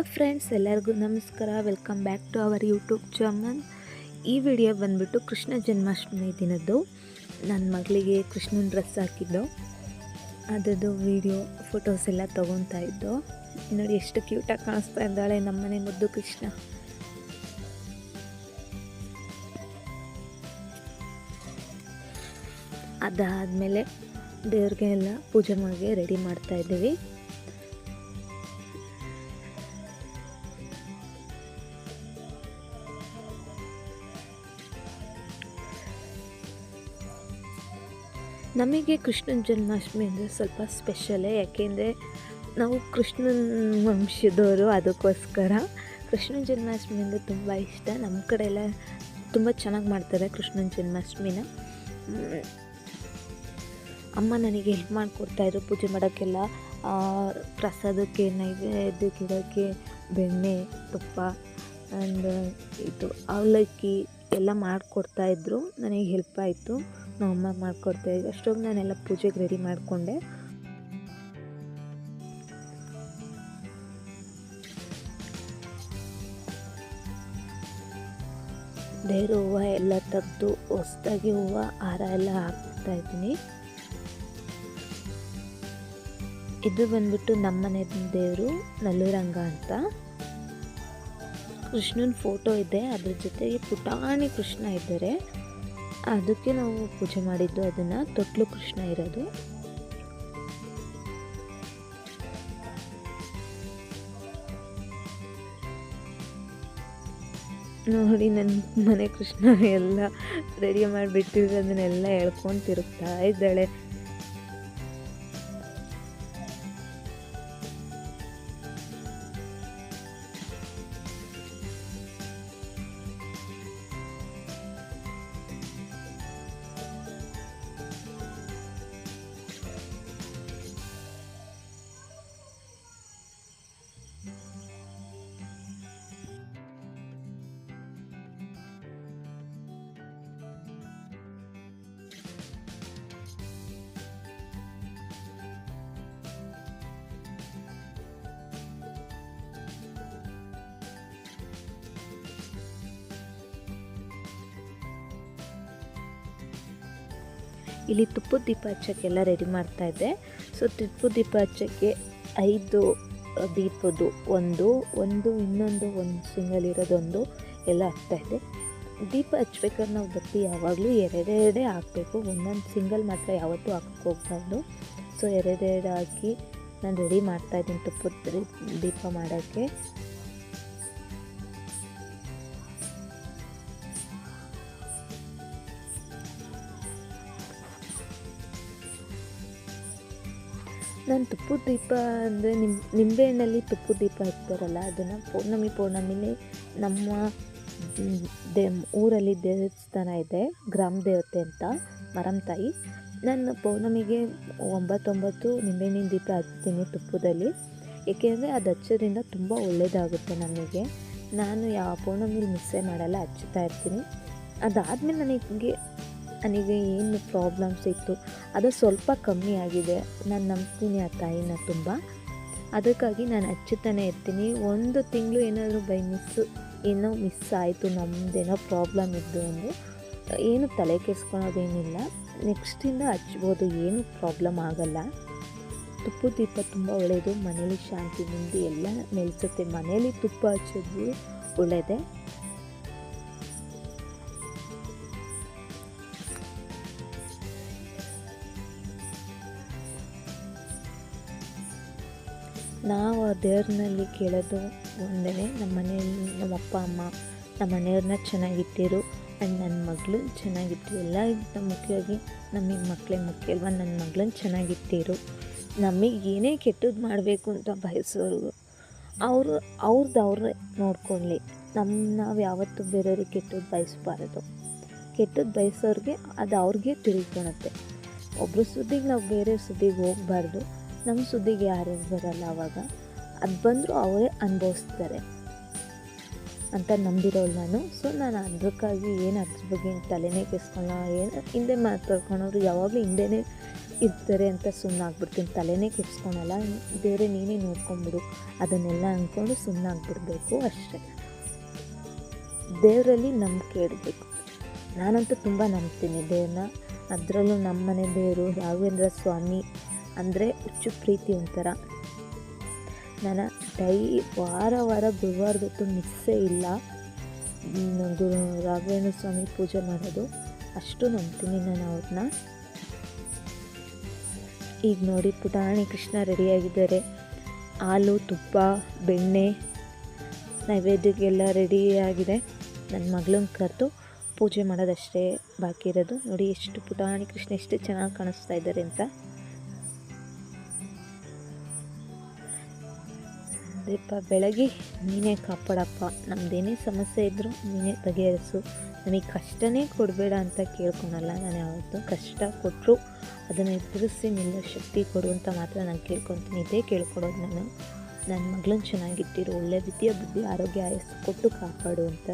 Hello friends, ಎಲ್ಲರಿಗೂ ನಮಸ್ಕಾರ. Welcome back to our YouTube channel. ಈ ವಿಡಿಯೋ ಬಂದುಬಿಟ್ಟು ಕೃಷ್ಣ ಜನ್ಮಾಷ್ಟಮಿ ದಿನದ್ದು ನನ್ನ ಮಗಳಿಗೆ ಕೃಷ್ಣನ ಡ್ರೆಸ್ ಹಾಕಿದ್ದು ಅದರದ್ದು ವಿಡಿಯೋ ಫೋಟೋಸ್ ಎಲ್ಲ ತೊಗೊತಾ ಇದ್ದು. ನೋಡಿ ಎಷ್ಟು ಕ್ಯೂಟಾಗಿ ಕಾಣಿಸ್ತಾ ಇದ್ದಾಳೆ ನಮ್ಮನೆ ಮುದ್ದು ಕೃಷ್ಣ. ಅದಾದಮೇಲೆ ದೇವ್ರಿಗೆ ಎಲ್ಲ ಪೂಜೆ ಮಾಡಿ ರೆಡಿ ಮಾಡ್ತಾಯಿದ್ದೀವಿ. ನಮಗೆ ಕೃಷ್ಣನ ಜನ್ಮಾಷ್ಟಮಿ ಅಂದರೆ ಸ್ವಲ್ಪ ಸ್ಪೆಷಲೇ, ಯಾಕೆಂದರೆ ನಾವು ಕೃಷ್ಣನ ವಂಶದವರು. ಅದಕ್ಕೋಸ್ಕರ ಕೃಷ್ಣನ ಜನ್ಮಾಷ್ಟಮಿ ಅಂದರೆ ತುಂಬ ಇಷ್ಟ. ನಮ್ಮ ಕಡೆ ಎಲ್ಲ ತುಂಬ ಚೆನ್ನಾಗಿ ಮಾಡ್ತಾರೆ ಕೃಷ್ಣನ ಜನ್ಮಾಷ್ಟಮಿನ. ಅಮ್ಮ ನನಗೆ ಹೆಲ್ಪ್ ಮಾಡಿಕೊಡ್ತಾಯಿದ್ರು ಪೂಜೆ ಮಾಡೋಕ್ಕೆಲ್ಲ. ಪ್ರಸಾದಕ್ಕೆ, ನೈವೇದ್ಯಕ್ಕೆ ಇಡೋಕ್ಕೆ ಬೆಣ್ಣೆ, ತುಪ್ಪ ಆ್ಯಂಡ್ ಇದು ಅವಲಕ್ಕಿ ಎಲ್ಲ ಮಾಡಿಕೊಡ್ತಾಯಿದ್ರು. ನನಗೆ ಹೆಲ್ಪ್ ಆಯಿತು. ನಮ್ಮಮ್ಮ ಮಾಡಿಕೊಡ್ತಾಯಿದ್ರು. ಅಷ್ಟೊಂದು ನಾನೆಲ್ಲ ಪೂಜೆಗೆ ರೆಡಿ ಮಾಡಿಕೊಂಡೆ. ದೇವ್ರ ಹೂವು ಎಲ್ಲ ತೆಗೆದು ಹೊಸದಾಗಿ ಹೂವು ಹಾರ ಎಲ್ಲ ಹಾಕ್ತಾಯಿದ್ದೀನಿ. ಇದು ಬಂದ್ಬಿಟ್ಟು ನಮ್ಮನೆ ದೇವರು ನಲ್ಲೂರಂಗ ಅಂತ. ಕೃಷ್ಣನ ಫೋಟೋ ಇದೆ, ಅದ್ರ ಜೊತೆಗೆ ಪುಟಾಣಿ ಕೃಷ್ಣ ಇದ್ದಾರೆ. ಅದಕ್ಕೆ ನಾವು ಪೂಜೆ ಮಾಡಿದ್ದು. ಅದನ್ನು ತೊಟ್ಲು ಕೃಷ್ಣ ಇರೋದು. ನೋಡಿ ನನ್ನ ಮನೆ ಕೃಷ್ಣ ಎಲ್ಲ ರೆಡಿ ಮಾಡಿಬಿಟ್ಟಿದ್ರೆ ಅದನ್ನೆಲ್ಲ ಎಳ್ಕೊಂಡು ತಿರುಗ್ತಾ ಇದ್ದಾಳೆ. ಇಲ್ಲಿ ತುಪ್ಪದ ದೀಪ ಹಚ್ಚೋಕ್ಕೆಲ್ಲ ರೆಡಿ ಮಾಡ್ತಾಯಿದ್ದೆ. ಸೊ ತುಪ್ಪದ ದೀಪ ಹಚ್ಚೋಕ್ಕೆ 5 ದೀಪದ್ದು ಒಂದು ಇನ್ನೊಂದು ಸಿಂಗಲ್ ಇರೋದೊಂದು ಎಲ್ಲ ಹಾಕ್ತಾಯಿದ್ದೆ. ದೀಪ ಹಚ್ಬೇಕಾದ್ರೆ ನಾವು ಬತ್ತಿ ಯಾವಾಗಲೂ ಎರಡೆರಡೇ ಹಾಕಬೇಕು. ಒಂದೊಂದು ಸಿಂಗಲ್ ಮಾತ್ರ ಯಾವತ್ತೂ ಹಾಕಕ್ಕೆ ಹೋಗ್ಬಾರ್ದು. ಸೊ ಎರಡೆರಡು ಹಾಕಿ ನಾನು ರೆಡಿ ಮಾಡ್ತಾಯಿದ್ದೀನಿ ತುಪ್ಪದ ದೀಪ ಮಾಡೋಕ್ಕೆ. ನಾನು ತುಪ್ಪದ ದೀಪ ಅಂದರೆ ನಿಂಬೆಹಣ್ಣಲ್ಲಿ ತುಪ್ಪದ ದೀಪ ಹಚ್ತಾರಲ್ಲ, ಅದನ್ನು ಪೌರ್ಣಮಿಲಿ ನಮ್ಮ ಊರಲ್ಲಿ ದೇವಸ್ಥಾನ ಇದೆ, ಗ್ರಾಮ ದೇವತೆ ಅಂತ, ಮರಮ್ತಾಯಿ. ನಾನು ಪೌರ್ಣಮಿಗೆ 9 ನಿಂಬೆಹಣ್ಣಿನ ದೀಪ ಹಚ್ತೀನಿ ತುಪ್ಪದಲ್ಲಿ. ಏಕೆಂದರೆ ಅದು ಹಚ್ಚೋದ್ರಿಂದ ತುಂಬ ಒಳ್ಳೆಯದಾಗುತ್ತೆ ನಮಗೆ. ನಾನು ಯಾವ ಪೌರ್ಣಮಿಲಿ ಮಿಸ್ಸೇ ಮಾಡಲ್ಲ, ಹಚ್ಚುತ್ತಾ ಇರ್ತೀನಿ. ಅದಾದಮೇಲೆ ನನಗೆ ಏನು ಪ್ರಾಬ್ಲಮ್ಸ್ ಇತ್ತು ಅದು ಸ್ವಲ್ಪ ಕಮ್ಮಿ ಆಗಿದೆ. ನಾನು ನಂಬ್ತೀನಿ ಆ ತಾಯಿನ ತುಂಬ. ಅದಕ್ಕಾಗಿ ನಾನು ಹಚ್ಚುತ್ತಾನೆ ಇರ್ತೀನಿ. 1 ತಿಂಗಳು ಏನಾದರೂ ಬೈ ಮಿಸ್ ಆಯಿತು, ನಮ್ಮದೇನೋ ಪ್ರಾಬ್ಲಮ್ ಇದ್ದು ಅಂದರೆ ಏನು ತಲೆ ಕೆಡಿಸ್ಕೊಳೋದೇನಿಲ್ಲ, ನೆಕ್ಸ್ಟಿಂದ ಹಚ್ಬೋದು, ಏನು ಪ್ರಾಬ್ಲಮ್ ಆಗಲ್ಲ. ತುಪ್ಪದ ದೀಪ ತುಂಬ ಒಳ್ಳೆಯದು. ಮನೇಲಿ ಶಾಂತಿ ನೆಮ್ಮದಿ ಎಲ್ಲ ನೆಲೆಸುತ್ತೆ. ಮನೇಲಿ ತುಪ್ಪ ಹಚ್ಚೋದು ಒಳ್ಳೆಯದೇ. ನಾವು ಆ ದೇವ್ರನಲ್ಲಿ ಕೇಳೋದು ಒಂದೇ, ನಮ್ಮ ಮನೆಯಲ್ಲಿ ನಮ್ಮ ಅಪ್ಪ ಅಮ್ಮ ನಮ್ಮ ಮನೆಯವ್ರನ್ನ ಚೆನ್ನಾಗಿಟ್ಟಿರು ಆ್ಯಂಡ್ ನನ್ನ ಮಗಳು ಚೆನ್ನಾಗಿಟ್ಟಿರು. ಎಲ್ಲಕ್ಕಿಂತ ಮುಖ್ಯವಾಗಿ ನಮಗೆ ಮಕ್ಕಳೇ ಮುಖ್ಯ ಅಲ್ವಾ. ನನ್ನ ಮಗಳನ್ನ ಚೆನ್ನಾಗಿಟ್ಟಿರು. ನಮಗೆ ಏನೇ ಕೆಟ್ಟದ್ದು ಮಾಡಬೇಕು ಅಂತ ಬಯಸೋರು ಅವ್ರವ್ರೇ ನೋಡ್ಕೊಳ್ಳಿ. ನಾವು ಯಾವತ್ತೂ ಬೇರೆಯವ್ರಿಗೆ ಕೆಟ್ಟದ್ದು ಬಯಸಬಾರದು. ಕೆಟ್ಟದ್ದು ಬಯಸೋರಿಗೆ ಅದು ಅವ್ರಿಗೆ ತಿರುಗ್ಕೊಳುತ್ತೆ. ಒಬ್ಬರು ಸುದ್ದಿಗೆ ನಾವು ಬೇರೆ ಸುದ್ದಿಗೆ ಹೋಗಬಾರ್ದು. ನಮ್ಮ ಸುದ್ದಿಗೆ ಯಾರು ಬರಲ್ಲ. ಆವಾಗ ಅದು ಬಂದರೂ ಅವರೇ ಅನುಭವಿಸ್ತಾರೆ ಅಂತ ನಂಬಿರೋಳು ನಾನು. ಸೊ ನಾನು ಅದಕ್ಕಾಗಿ ಏನು ಅದ್ರ ಬಗ್ಗೆ ತಲೆನೇ ಕೆಡಿಸ್ಕೊಳ್ಳೋ, ಏನು ಹಿಂದೆ ಮಾತಾಡ್ಕೊಳೋರು ಯಾವಾಗಲೂ ಹಿಂದೆನೇ ಇರ್ತಾರೆ ಅಂತ ಸುಮ್ಮನಾಗ್ಬಿಡ್ತೀನಿ, ತಲೆನೇ ಕೆಡಿಸ್ಕೊಳಲ್ಲ. ದೇವರೇ ನೀನೇ ನೋಡ್ಕೊಂಬಿಡು ಅದನ್ನೆಲ್ಲ ಅಂದ್ಕೊಂಡು ಸುಮ್ಮನಾಗ್ಬಿಡ್ಬೇಕು ಅಷ್ಟೇ. ದೇವರಲ್ಲಿ ನಂಬಿಕೆ ಇಡಬೇಕು. ನಾನಂತೂ ತುಂಬ ನಂಬ್ತೀನಿ ದೇವ್ರನ್ನ. ಅದರಲ್ಲೂ ನಮ್ಮ ಮನೆ ದೇವರು ರಾಘವೇಂದ್ರ ಸ್ವಾಮಿ ಅಂದರೆ ಹುಚ್ಚು ಪ್ರೀತಿ ಒಂಥರ. ನಾನು ವಾರ ಗುರುವಾರದೊತ್ತು ಮಿಸ್ಸೇ ಇಲ್ಲ ರಾಘವೇಂದ್ರ ಸ್ವಾಮಿ ಪೂಜೆ ಮಾಡೋದು, ಅಷ್ಟು ನಂಬ್ತೀನಿ ನಾನು ಅವ್ರನ್ನ. ಈಗ ನೋಡಿ ಪುಟಾಣಿ ಕೃಷ್ಣ ರೆಡಿಯಾಗಿದ್ದಾರೆ. ಹಾಲು, ತುಪ್ಪ, ಬೆಣ್ಣೆ ನೈವೇದ್ಯಕ್ಕೆಲ್ಲ ರೆಡಿಯಾಗಿದೆ. ನನ್ನ ಮಗಳನ್ನ ಕರೆದು ಪೂಜೆ ಮಾಡೋದಷ್ಟೇ ಬಾಕಿ ಇರೋದು. ನೋಡಿ ಎಷ್ಟು ಪುಟಾಣಿ ಕೃಷ್ಣ ಎಷ್ಟು ಚೆನ್ನಾಗಿ ಕಾಣಿಸ್ತಾ ಇದ್ದಾರೆ ಅಂತ. ದೀಪ ಬೆಳಗ್ಗೆ ನೀನೇ ಕಾಪಾಡಪ್ಪ, ನಮ್ಮದೇನೇ ಸಮಸ್ಯೆ ಇದ್ದರೂ ನೀನೇ ಬಗೆಹರಿಸು, ನನಗೆ ಕಷ್ಟನೇ ಕೊಡಬೇಡ ಅಂತ ಕೇಳ್ಕೊಳಲ್ಲ ನಾನು ಯಾವತ್ತೂ. ಕಷ್ಟ ಕೊಟ್ಟರು ಅದನ್ನು ಎದುರಿಸಿ ನಿಲ್ಲೋ ಶಕ್ತಿ ಕೊಡು ಅಂತ ಮಾತ್ರ ನಾನು ಕೇಳ್ಕೊತೀನಿ. ಇದೇ ಕೇಳ್ಕೊಡೋದು ನಾನು. ನನ್ನ ಮಗಳನ್ನ ಚೆನ್ನಾಗಿಟ್ಟಿರು, ಒಳ್ಳೆ ವಿದ್ಯೆ ಬುದ್ಧಿ ಆರೋಗ್ಯ ಆಯಸ್ಸು ಕೊಟ್ಟು ಕಾಪಾಡು ಅಂತ.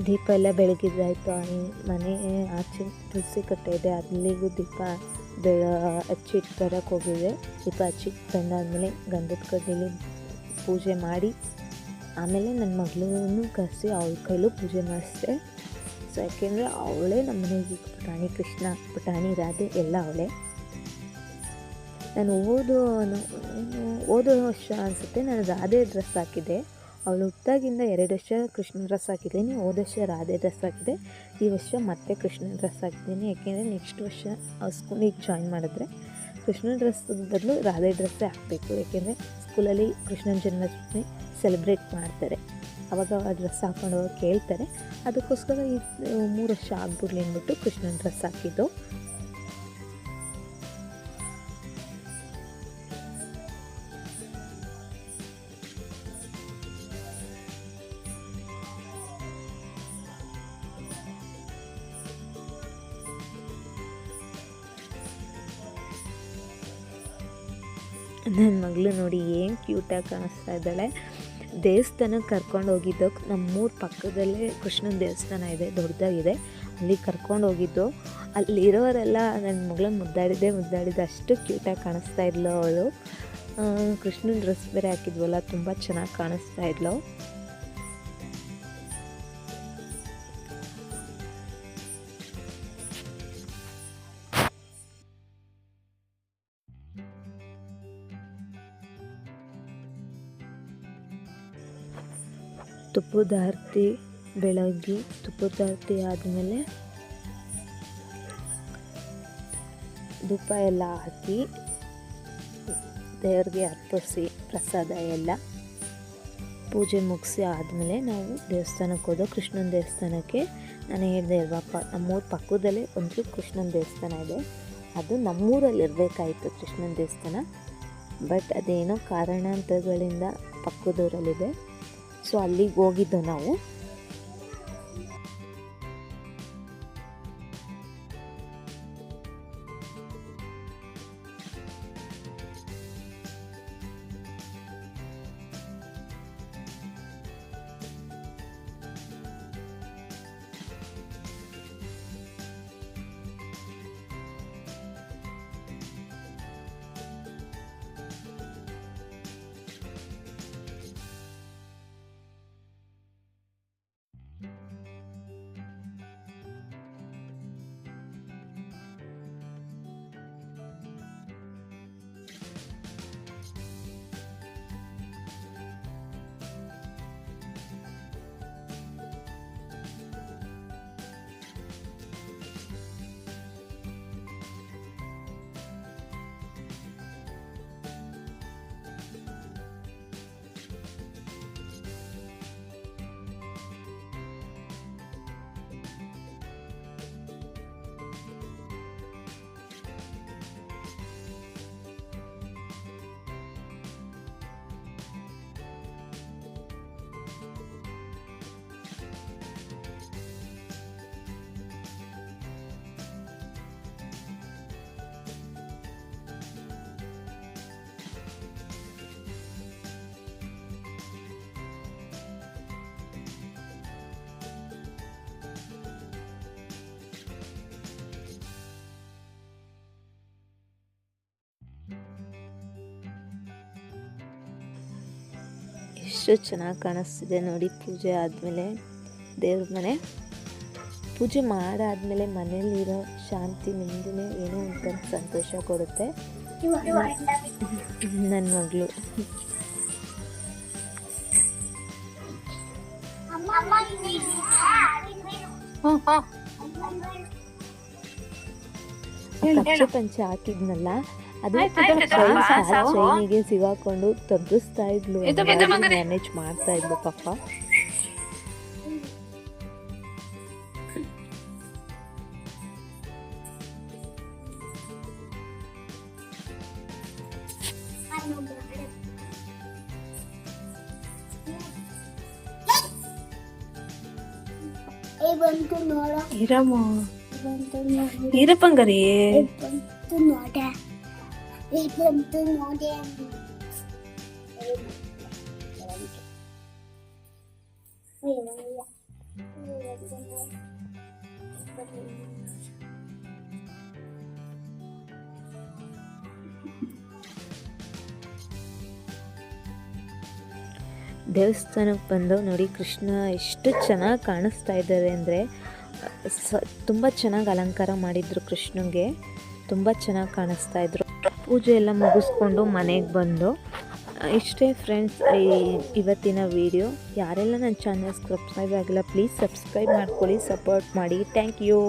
ದೀಪ ಎಲ್ಲ ಬೆಳಗಿದ್ದಾಯಿತು. ಮನೆ ಆಚೆ ತುಳಸಿ ಕಟ್ಟೆ ಇದೆ, ಅಲ್ಲಿಗೂ ದೀಪ ಹಚ್ಚಿಟ್ಟು ಬರೋಕ್ಕೆ ಹೋಗಿದೆ. ದೀಪ ಹಚ್ಚಿಟ್ಟು ಬಂದಾದಮೇಲೆ ಗಂಧದ ಕಡ್ಡಿಲಿ ಪೂಜೆ ಮಾಡಿ ಆಮೇಲೆ ನನ್ನ ಮಗಳನ್ನೂ ಕರೆಸಿ ಅವಳ ಕೈಲೂ ಪೂಜೆ ಮಾಡಿಸಿದೆ. ಸೊ ಯಾಕೆಂದರೆ ಅವಳೇ ನಮ್ಮ ಮನೆಗೆ ಪುಟಾಣಿ ಕೃಷ್ಣ, ಪುಟಾಣಿ ರಾಧೆ ಎಲ್ಲ ಅವಳೇ. ನಾನು ಹೋದ ವರ್ಷ ಅನಿಸುತ್ತೆ ನಾನು ರಾಧೆ ಡ್ರೆಸ್ ಹಾಕಿದ್ದೆ. ಅವಳು ಹುಟ್ಟಾಗಿಂದ 2 ವರ್ಷ ಕೃಷ್ಣ ಡ್ರೆಸ್ ಹಾಕಿದ್ದೀನಿ. ಹೋದ ವರ್ಷ ರಾಧೆ ಡ್ರೆಸ್ ಹಾಕಿದೆ, ಈ ವರ್ಷ ಮತ್ತೆ ಕೃಷ್ಣ ಡ್ರೆಸ್ ಹಾಕಿದ್ದೀನಿ. ಯಾಕೆಂದರೆ ನೆಕ್ಸ್ಟ್ ವರ್ಷ ಸ್ಕೂಲಿಗೆ ಜಾಯಿನ್ ಮಾಡಿದ್ರೆ ಕೃಷ್ಣ ಡ್ರೆಸ್ ಬದಲು ರಾಧೆ ಡ್ರೆಸ್ಸೇ ಹಾಕಬೇಕು. ಯಾಕೆಂದರೆ ಸ್ಕೂಲಲ್ಲಿ ಕೃಷ್ಣನ ಜನ್ಮಾಷ್ಟಮಿ ಸೆಲೆಬ್ರೇಟ್ ಮಾಡ್ತಾರೆ, ಆವಾಗ ಆ ಡ್ರೆಸ್ ಹಾಕೊಂಡು ಹೋಗಿ ಕೇಳ್ತಾರೆ. ಅದಕ್ಕೋಸ್ಕರ ಈ 3 ವರ್ಷ ಆಗ್ಬಿಡ್ಲಿ ಅಂದ್ಬಿಟ್ಟು ಕೃಷ್ಣನ ಡ್ರೆಸ್ ಹಾಕಿದ್ದು. ನನ್ನ ಮಗಳು ನೋಡಿ ಏನು ಕ್ಯೂಟಾಗಿ ಕಾಣಿಸ್ತಾ ಇದ್ದಾಳೆ. ದೇವಸ್ಥಾನಕ್ಕೆ ಕರ್ಕೊಂಡು ಹೋಗಿದ್ದು, ನಮ್ಮೂರ ಪಕ್ಕದಲ್ಲೇ ಕೃಷ್ಣನ ದೇವಸ್ಥಾನ ಇದೆ, ದೊಡ್ಡದಾಗಿದೆ. ಅಲ್ಲಿ ಕರ್ಕೊಂಡು ಹೋಗಿದ್ದು. ಅಲ್ಲಿರೋರೆಲ್ಲ ನನ್ನ ಮಗಳನ್ನ ಮುದ್ದಾಡಿದೆ. ಅಷ್ಟು ಕ್ಯೂಟಾಗಿ ಕಾಣಿಸ್ತಾ ಇದ್ಲು ಅವಳು. ಕೃಷ್ಣನ ಡ್ರೆಸ್ ಬೇರೆ ಹಾಕಿದ್ವಲ್ಲ, ತುಂಬ ಚೆನ್ನಾಗಿ ಕಾಣಿಸ್ತಾ ಇದ್ಲು. ತುಪ್ಪದ ಆರತಿ ಬೆಳಗ್ಗೆ, ತುಪ್ಪದ ಆರತಿ ಆದಮೇಲೆ ಧೂಪ ಎಲ್ಲ ಹಾಕಿ ದೇವ್ರಿಗೆ ಅರ್ಪಿಸಿ ಪ್ರಸಾದ ಎಲ್ಲ ಪೂಜೆ ಮುಗಿಸಿ ಆದಮೇಲೆ ನಾವು ದೇವಸ್ಥಾನಕ್ಕೆ ಹೋದೋ. ಕೃಷ್ಣನ ದೇವಸ್ಥಾನಕ್ಕೆ ನಾನು ಹೇಳಿದೆ ಅಲ್ವಪ್ಪ, ನಮ್ಮೂರ ಪಕ್ಕದಲ್ಲೇ ಒಂದು ಕೃಷ್ಣನ ದೇವಸ್ಥಾನ ಇದೆ. ಅದು ನಮ್ಮೂರಲ್ಲಿ ಇರಬೇಕಾಯಿತು ಕೃಷ್ಣನ ದೇವಸ್ಥಾನ, ಬಟ್ ಅದೇನೋ ಕಾರಣಾಂತರಗಳಿಂದ ಪಕ್ಕದೂರಲ್ಲಿದೆ. ಸೊ ಅಲ್ಲಿಗೆ ಹೋಗಿದ್ದು ನಾವು. ಎಷ್ಟು ಚೆನ್ನಾಗಿ ಕಾಣಿಸ್ತಿದೆ ನೋಡಿ. ಪೂಜೆ ಆದಮೇಲೆ ದೇವ್ರ ಮನೆ ಪೂಜೆ ಮಾಡಾದಮೇಲೆ ಮನೇಲಿರೋ ಶಾಂತಿ ನೆಮ್ಮದಿನೇ ಏನೋ ಒಂಥರ ಸಂತೋಷ ಕೊಡುತ್ತೆ. ನನ್ನ ಮಗಳು ಕಚ್ಚೆ ಪಂಚೆ ಹಾಕಿದ್ನಲ್ಲ ಅದು ಚೈನಿಗೆ ಸಿಗಾಕೊಂಡು ತಗ್ಗಿಸ್ತಾ ಇದ್ಲು, ಮ್ಯಾನೇಜ್ ಮಾಡ್ತಾ ಇದ್ಲು ಪಾಪ. ఈరపంగరి ದೇವಸ್ಥಾನಕ್ಕೆ ಬಂದು ನೋಡಿ ಕೃಷ್ಣ ಎಷ್ಟು ಚೆನ್ನಾಗಿ ಕಾಣಿಸ್ತಾ ಇದ್ದಾರೆ ಅಂದರೆ ತುಂಬ ಚೆನ್ನಾಗಿ ಅಲಂಕಾರ ಮಾಡಿದರು ಕೃಷ್ಣಂಗೆ, ತುಂಬ ಚೆನ್ನಾಗಿ ಕಾಣಿಸ್ತಾ ಇದ್ರು. ಪೂಜೆ ಎಲ್ಲ ಮುಗಿಸ್ಕೊಂಡು ಮನೆಗೆ ಬಂದು ಇಷ್ಟೇ ಫ್ರೆಂಡ್ಸ್ ಇವತ್ತಿನ ವಿಡಿಯೋ. ಯಾರೆಲ್ಲ ನನ್ನ ಚಾನಲ್ ಸಬ್ಸ್ಕ್ರೈಬ್ ಆಗಿಲ್ಲ ಪ್ಲೀಸ್ ಸಬ್ಸ್ಕ್ರೈಬ್ ಮಾಡ್ಕೊಳ್ಳಿ, ಸಪೋರ್ಟ್ ಮಾಡಿ. Thank you.